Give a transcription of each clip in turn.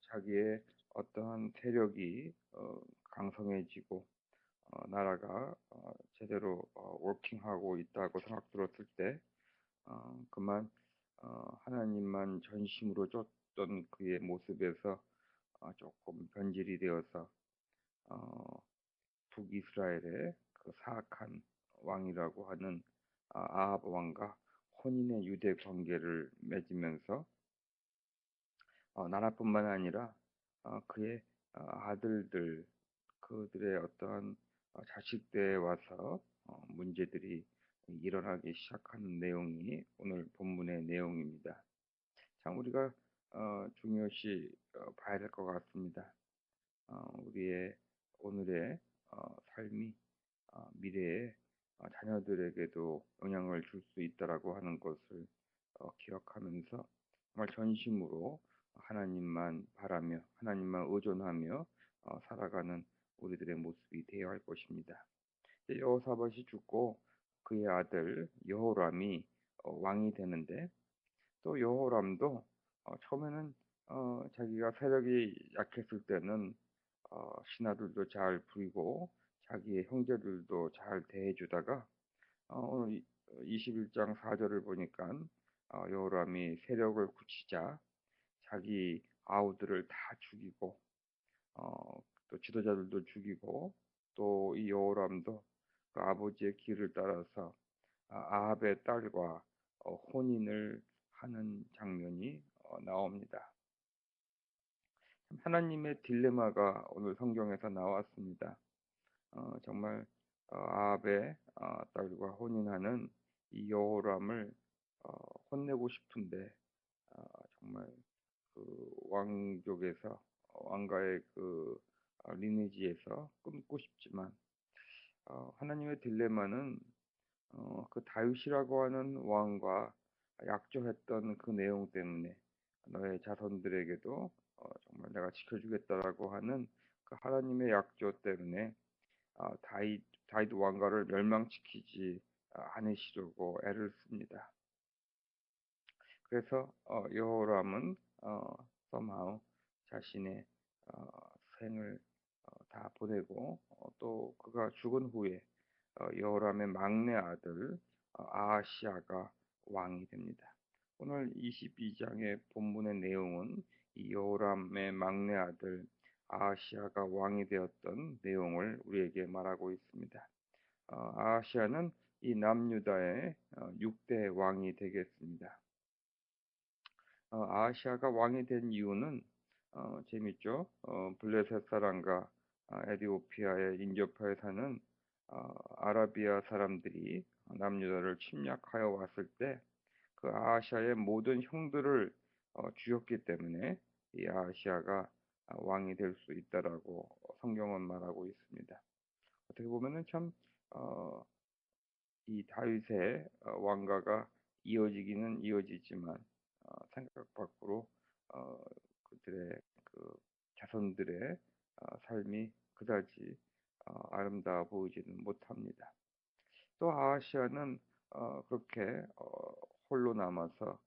자기의 어떠한 세력이 강성해지고 나라가 제대로 워킹하고 있다고 생각 들었을 때 그만 하나님만 전심으로 쫓던 그의 모습에서 조금 변질이 되어서 어, 북이스라엘의 그 사악한 왕이라고 하는 아합 왕과 혼인의 유대 관계를 맺으면서 나라뿐만 아니라 그의 아들들, 그들의 어떠한 자식대에 와서 문제들이 일어나기 시작하는 내용이 오늘 본문의 내용입니다. 참 우리가 중요시 봐야 될 것 같습니다. 우리의 오늘의 삶이 미래에 자녀들에게도 영향을 줄 수 있다라고 하는 것을 기억하면서 정말 전심으로 하나님만 바라며 하나님만 의존하며 살아가는 우리들의 모습이 되어야 할 것입니다. 여호사밧이 죽고 그의 아들 여호람이 왕이 되는데 또 여호람도 처음에는 자기가 세력이 약했을 때는 신하들도 잘 부리고 자기의 형제들도 잘 대해주다가 오늘 21장 4절을 보니까 여호람이 세력을 굳히자 자기 아우들을 다 죽이고 또 지도자들도 죽이고 또 이 여호람도 그 아버지의 길을 따라서 아합의 딸과 혼인을 하는 장면이 나옵니다. 하나님의 딜레마가 오늘 성경에서 나왔습니다. 정말 아합의 딸과 혼인하는 이 여호람을 혼내고 싶은데 어, 정말 그 왕족에서 왕가의 그 리니지에서 끊고 싶지만 하나님의 딜레마는 그 다윗이라고 하는 왕과 약조했던 그 내용 때문에 너의 자손들에게도 정말 내가 지켜주겠다라고 하는 그 하나님의 약조 때문에 다윗 왕가를 멸망시키지 않으시려고 애를 씁니다. 그래서 여호람은 somehow 자신의 어, 생을 다 보내고 또 그가 죽은 후에 여호람의 막내 아들 아하시아가 왕이 됩니다. 오늘 22장의 본문의 내용은 이 여호람의 막내 아들 아하시아가 왕이 되었던 내용을 우리에게 말하고 있습니다. 아하시아는 이 남유다의 6대 왕이 되겠습니다. 아하시아가 왕이 된 이유는 재밌죠. 블레셋 사람과 에디오피아의 인접하에 사는 아라비아 사람들이 남유다를 침략하여 왔을 때 그 아하시아의 모든 형들을 죽였기 때문에 이 아하시아가 왕이 될 수 있다라고 성경은 말하고 있습니다. 어떻게 보면은 참 이 다윗의 왕가가 이어지기는 이어지지만 생각 밖으로 어, 그들의 그 자손들의 삶이 그다지 아름다워 보이지는 못합니다. 또 아하시아는 그렇게 홀로 남아서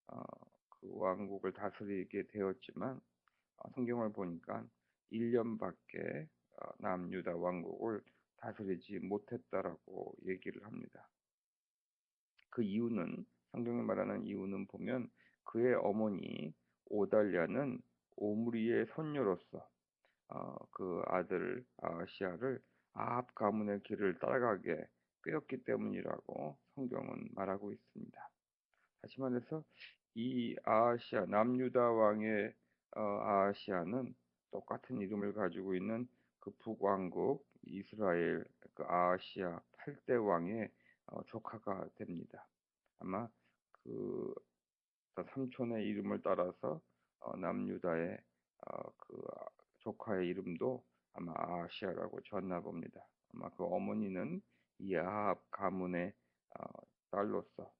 어, 그 왕국을 다스리게 되었지만 성경을 보니까 1년밖에 남유다 왕국을 다스리지 못했다라고 얘기를 합니다. 그 이유는 성경이 말하는 이유는 보면 그의 어머니 오달랴는 오므리의 손녀로서 그 아들 아시아를 아합 가문의 길을 따라가게 꾀었기 때문이라고 성경은 말하고 있습니다. 다시 말해서 이 아시아 남유다 왕의 아시아는 똑같은 이름을 가지고 있는 그 북왕국 이스라엘 그 아시아 8대 왕의 조카가 됩니다. 아마 그 삼촌의 이름을 따라서 남유다의 그 조카의 이름도 아마 아시아라고 지었나 봅니다. 아마 그 어머니는 이 아합 가문의 어, 딸로서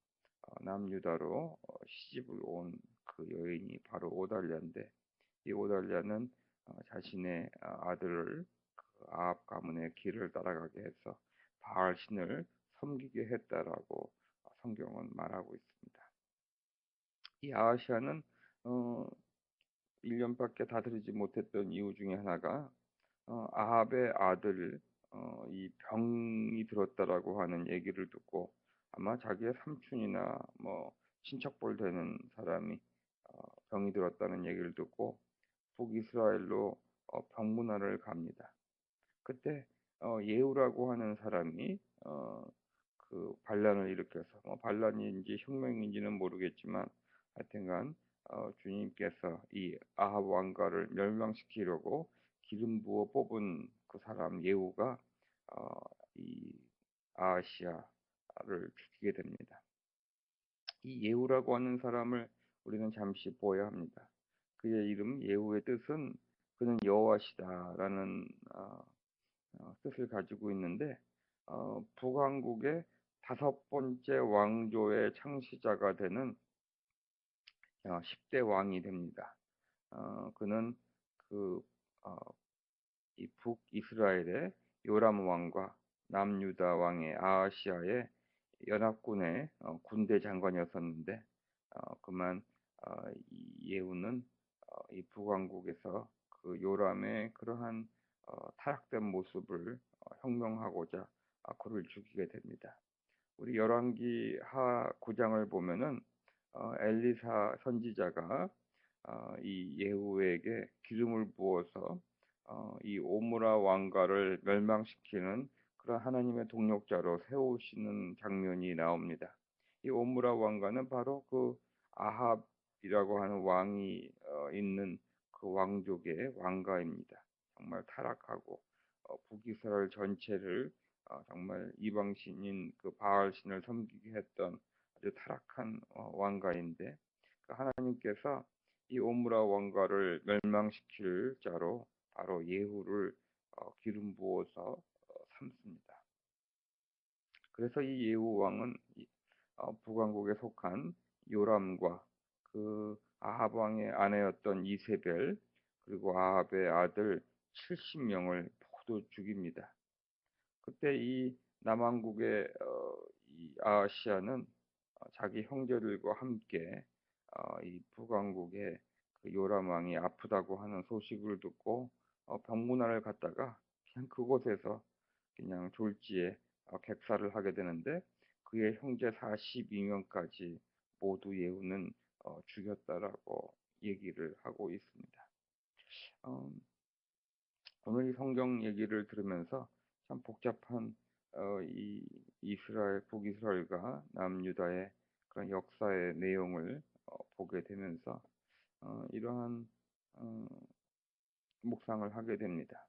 남유다로 시집을 온 그 여인이 바로 오달랴인데 이 오달랴는 자신의 아들을 그 아합 가문의 길을 따라가게 해서 바알 신을 섬기게 했다라고 성경은 말하고 있습니다. 이 아하시아는 어, 1년밖에 다스리지 못했던 이유 중에 하나가 아합의 아들 이 병이 들었다라고 하는 얘기를 듣고 아마 자기의 삼촌이나 뭐 친척볼 되는 사람이 병이 들었다는 얘기를 듣고 북이스라엘로 병문안을 갑니다. 그때 예후라고 하는 사람이 그 반란을 일으켜서 뭐 반란인지 혁명인지는 모르겠지만 하여튼간 주님께서 이 아합 왕가를 멸망시키려고 기름 부어 뽑은 그 사람 예후가 어, 이 아하시아를 죽이게 됩니다. 이 예후라고 하는 사람을 우리는 잠시 보아야 합니다. 그의 이름 예후의 뜻은 그는 여호와시다라는 뜻을 가지고 있는데 북왕국의 5번째 왕조의 창시자가 되는 10대 왕이 됩니다. 그는 그 어, 이 북이스라엘의 요람 왕과 남유다 왕의 아하시아의 연합군의 군대 장관이었었는데 그만 이 예후는 이 북왕국에서 그 요람의 그러한 타락된 모습을 혁명하고자 그를 죽이게 됩니다. 우리 열왕기 하 9장을 보면은 엘리사 선지자가 이 예후에게 기름을 부어서 이 오므라 왕가를 멸망시키는 그런 하나님의 동력자로 세우시는 장면이 나옵니다. 이 오므라 왕가는 바로 그 아합이라고 하는 왕이 있는 그 왕족의 왕가입니다. 정말 타락하고 북이스라엘 전체를 정말 이방신인 그 바알신을 섬기게 했던 아주 타락한 왕가인데 그 하나님께서 이 오므라 왕가를 멸망시킬 자로 바로 예후를 기름 부어서 삼습니다. 그래서 이 예후 왕은 북왕국에 속한 요람과 그 아합 왕의 아내였던 이세벨 그리고 아합의 아들 70명을 모두 죽입니다. 그때 이 남왕국의 이 아하시아는 자기 형제들과 함께 이 북왕국의 그 요람 왕이 아프다고 하는 소식을 듣고 병문안을 갔다가 그냥 그곳에서 그냥 졸지에 객사를 하게 되는데 그의 형제 42명까지 모두 예후는 죽였다라고 얘기를 하고 있습니다. 어, 오늘 이 성경 얘기를 들으면서 참 복잡한 이 이스라엘 북이스라엘과 남유다의 그런 역사의 내용을 보게 되면서 이러한 어, 묵상을 하게 됩니다.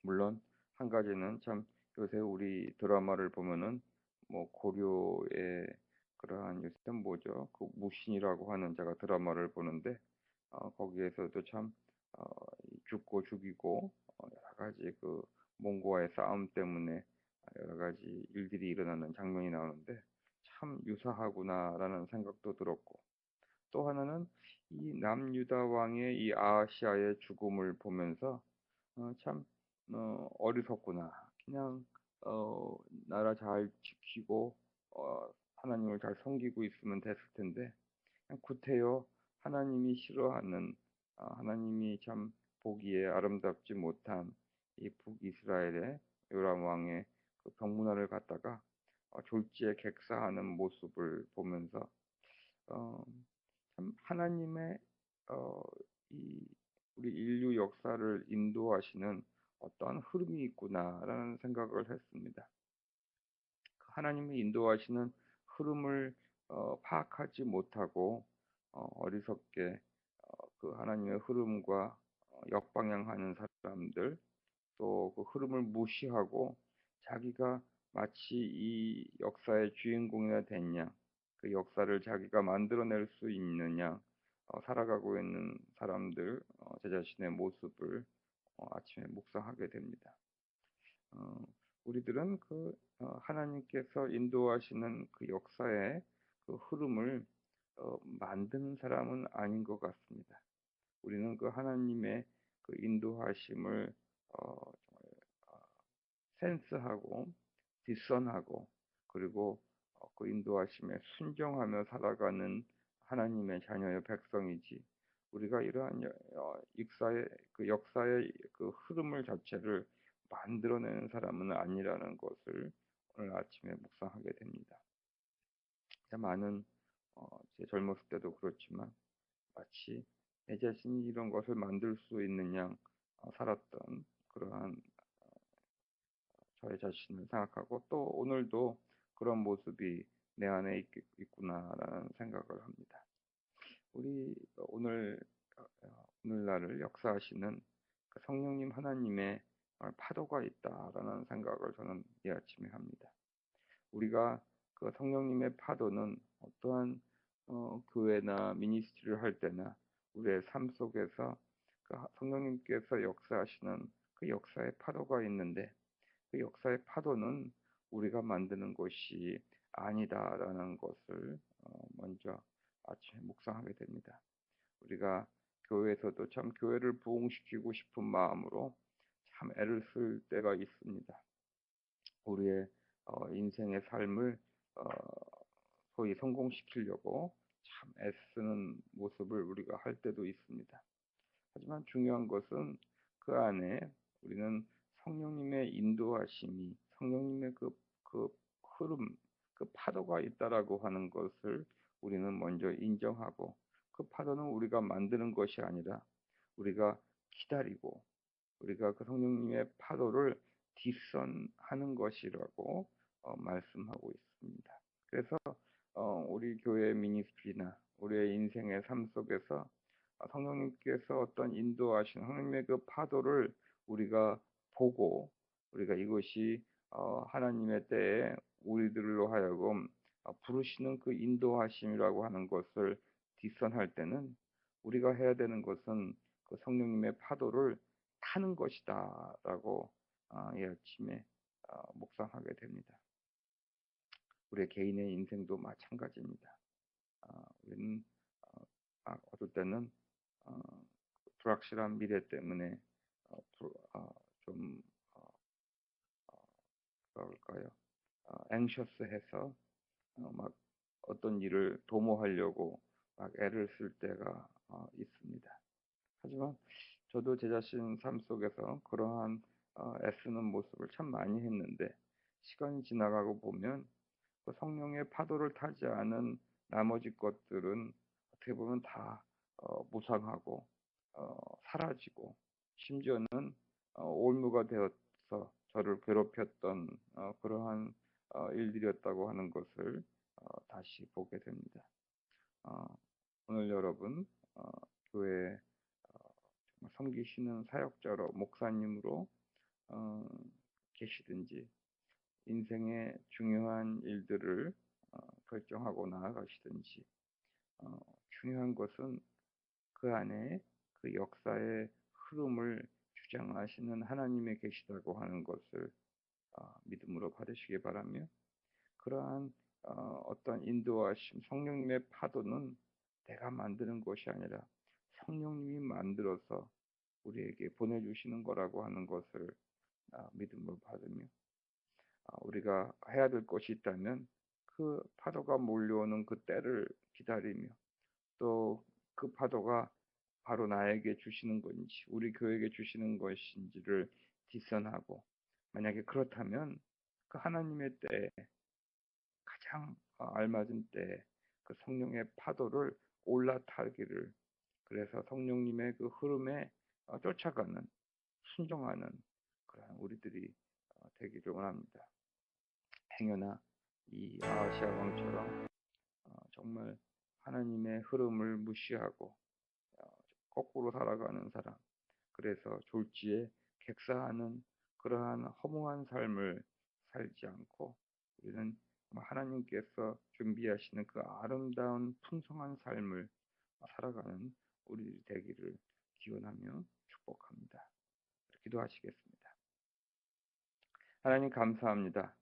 물론 한 가지는 참 요새 우리 드라마를 보면은 뭐 고려의 그러한 요새 뭐죠? 그 무신이라고 하는 제가 드라마를 보는데 거기에서도 참 죽고 죽이고 여러 가지 그 몽고와의 싸움 때문에 여러 가지 일들이 일어나는 장면이 나오는데 참 유사하구나라는 생각도 들었고 또 하나는 이 남유다 왕의 이 아하시아의 죽음을 보면서 참 어리석구나. 그냥 어, 나라 잘 지키고 하나님을 잘 섬기고 있으면 됐을 텐데 그냥 구태여 하나님이 싫어하는 하나님이 참 보기에 아름답지 못한 이 북이스라엘의 요람 왕의 그 병문안을 갖다가 졸지에 객사하는 모습을 보면서 어, 참 하나님의 어, 이 우리 인류 역사를 인도하시는 어떠한 흐름이 있구나라는 생각을 했습니다. 그 하나님이 인도하시는 흐름을 파악하지 못하고 어리석게 그 하나님의 흐름과 역방향하는 사람들 또 그 흐름을 무시하고 자기가 마치 이 역사의 주인공이나 됐냐 그 역사를 자기가 만들어낼 수 있느냐 살아가고 있는 사람들 제 자신의 모습을 아침에 묵상하게 됩니다. 어, 우리들은 그 하나님께서 인도하시는 그 역사의 그 흐름을 만드는 사람은 아닌 것 같습니다. 우리는 그 하나님의 그 인도하심을 정말 센스하고 디선하고 그리고 그 인도하심에 순종하며 살아가는 하나님의 자녀의 백성이지 우리가 이러한 역사의 그 흐름을 자체를 만들어내는 사람은 아니라는 것을 오늘 아침에 묵상하게 됩니다. 많은 제 젊었을 때도 그렇지만 마치 내 자신이 이런 것을 만들 수 있는 양 살았던 그러한 저의 자신을 생각하고 또 오늘도 그런 모습이 내 안에 있구나라는 생각을 합니다. 우리 오늘날을 역사하시는 그 성령님 하나님의 파도가 있다라는 생각을 저는 이 아침에 합니다. 우리가 그 성령님의 파도는 어떠한 교회나 미니스트리를 할 때나 우리의 삶 속에서 그 성령님께서 역사하시는 그 역사의 파도가 있는데 그 역사의 파도는 우리가 만드는 것이 아니다라는 것을 먼저 아침에 묵상하게 됩니다. 우리가 교회에서도 참 교회를 부흥시키고 싶은 마음으로 참 애를 쓸 때가 있습니다. 우리의 인생의 삶을 어, 소위 성공시키려고 참 애쓰는 모습을 우리가 할 때도 있습니다. 하지만 중요한 것은 그 안에 우리는 성령님의 인도하심이 성령님의 그 흐름, 그 파도가 있다라고 하는 것을 우리는 먼저 인정하고 그 파도는 우리가 만드는 것이 아니라 우리가 기다리고 우리가 그 성령님의 파도를 뒷선하는 것이라고 말씀하고 있습니다. 그래서 우리 교회 미니스트리나 우리의 인생의 삶 속에서 성령님께서 어떤 인도하신 하나님의 그 파도를 우리가 보고 우리가 이것이 하나님의 때에 우리들로 하여금 부르시는 그 인도하심이라고 하는 것을 뒷선할 때는 우리가 해야 되는 것은 그 성령님의 파도를 타는 것이다라고 이 아침에 묵상하게 됩니다. 우리의 개인의 인생도 마찬가지입니다. 우리는 어떨 때는 어, 불확실한 미래 때문에 좀 뭐랄까요? anxious해서 막 어떤 일을 도모하려고 막 애를 쓸 때가 있습니다. 하지만 저도 제 자신 삶 속에서 그러한 애쓰는 모습을 참 많이 했는데 시간이 지나가고 보면 그 성령의 파도를 타지 않은 나머지 것들은 어떻게 보면 다 무상하고 사라지고 심지어는 올무가 되어서 저를 괴롭혔던 그러한 일들이었다고 하는 것을 다시 보게 됩니다. 어, 오늘 여러분 교회 섬기시는 사역자로 목사님으로 어, 계시든지 인생의 중요한 일들을 결정하고 나아가시든지 어, 중요한 것은 그 안에 그 역사의 흐름을 주장하시는 하나님이 계시다고 하는 것을 믿음으로 받으시기 바라며 그러한 어떤 인도하심 성령님의 파도는 내가 만드는 것이 아니라 성령님이 만들어서 우리에게 보내주시는 거라고 하는 것을 믿음으로 받으며 우리가 해야 될 것이 있다면 그 파도가 몰려오는 그 때를 기다리며 또 그 파도가 바로 나에게 주시는 건지 우리 교회에게 주시는 것인지를 디선하고 만약에 그렇다면 그 하나님의 때에 가장 알맞은 때에 그 성령의 파도를 올라타기를 그래서 성령님의 그 흐름에 쫓아가는 순종하는 그런 우리들이 되기를 원합니다. 행여나 이 아하시아 왕처럼 정말 하나님의 흐름을 무시하고 거꾸로 살아가는 사람 그래서 졸지에 객사하는 그러한 허무한 삶을 살지 않고 우리는 하나님께서 준비하시는 그 아름다운 풍성한 삶을 살아가는 우리 되기를 기원하며 축복합니다. 기도하시겠습니다. 하나님 감사합니다.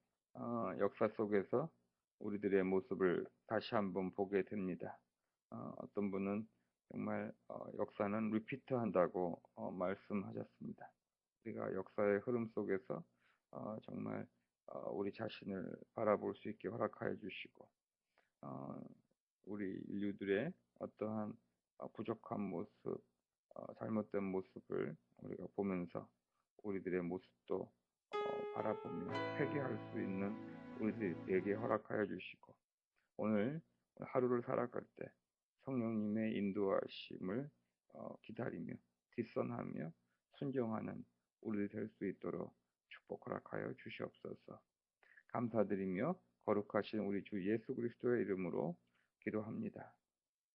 역사 속에서 우리들의 모습을 다시 한번 보게 됩니다. 어떤 분은 정말 역사는 리피트 한다고 말씀하셨습니다. 우리가 역사의 흐름 속에서 정말 우리 자신을 바라볼 수 있게 허락하여 주시고 우리 인류들의 어떠한 부족한 모습, 잘못된 모습을 우리가 보면서 우리들의 모습도 바라보며 회개할 수 있는 우리들에게 허락하여 주시고, 오늘 하루를 살아갈 때 성령님의 인도하심을 기다리며 뒷선하며 순종하는 우리 될 수 있도록 축복 허락하여 주시옵소서. 감사드리며 거룩하신 우리 주 예수 그리스도의 이름으로 기도합니다.